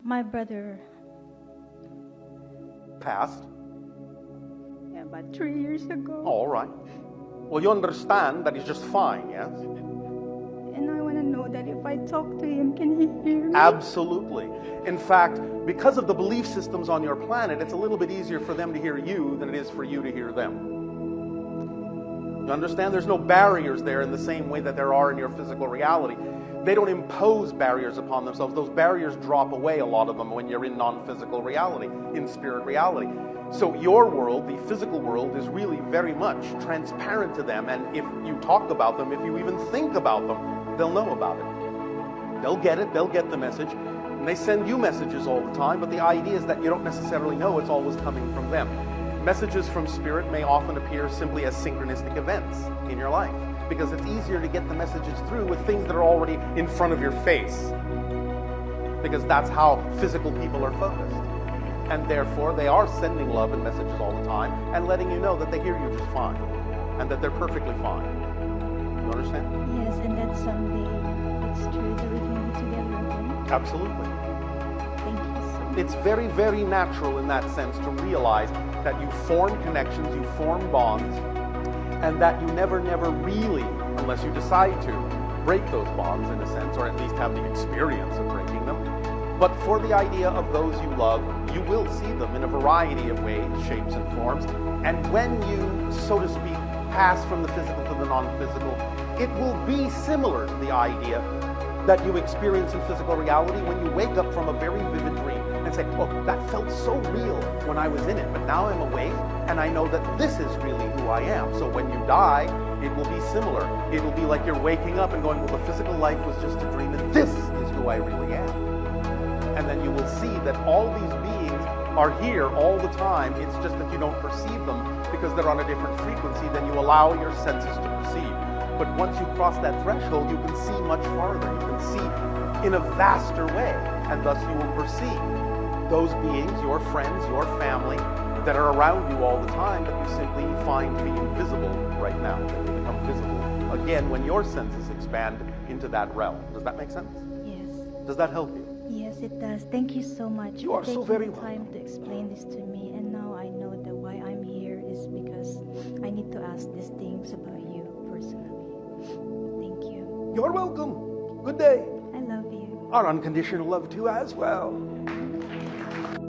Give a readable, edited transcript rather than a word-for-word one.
My brother, Passed? yeah, about 3 years ago. All right. Well, you understand that he's just fine, yes? And I want to know that if I talk to him, can he hear me? Absolutely. In fact, because of the belief systems on your planet, it's a little bit easier for them to hear you than it is for you to hear them. You understand? There's no barriers there in the same way that there are in your physical reality. They don't impose barriers upon themselves. Those barriers drop away, a lot of them, when you're in non-physical reality, in spirit reality. So your world, the physical world, is really very much transparent to them. And if you talk about them, if you even think about them, they'll know about it. They'll get it. They'll get the message. And they send you messages all the time. But the idea is that you don't necessarily know it's always coming from them. Messages from spirit may often appear simply as synchronistic events in your life, because it's easier to get the messages through with things that are already in front of your face, because that's how physical people are focused. And therefore, they are sending love and messages all the time and letting you know that they hear you just fine and that they're perfectly fine. You understand? Yes, and that someday it's true that we can be together again. Absolutely. Thank you so much. It's very, very natural in that sense to realize that you form connections, you form bonds, and that you never really, unless you decide to, break those bonds in a sense, or at least have the experience of breaking them. But for the idea of those you love, you will see them in a variety of ways, shapes, and forms. And when you, so to speak, pass from the physical to the non-physical, it will be similar to the idea that you experience in physical reality when you wake up from a very vivid dream and say, oh, that felt so real when I was in it, but now I'm awake and I know that this is really who I am. So when you die, it will be similar. It will be like you're waking up and going, well, the physical life was just a dream and this is who I really am. And then you will see that all these beings are here all the time. It's just that you don't perceive them because they're on a different frequency than you allow your senses to perceive. But once you cross that threshold, you can see much farther. You can see in a vaster way, and thus you will perceive those beings, your friends, your family, that are around you all the time that you simply find to be invisible right now. They become visible again when your senses expand into that realm. Does that make sense? Yes. Does that help you? Yes, it does. Thank you so much You for are so taking very the time to explain this to me. And now I know that why I'm here is because I need to ask these things about you personally. Thank you. You're welcome. Good day. I love you. Our unconditional love too as well.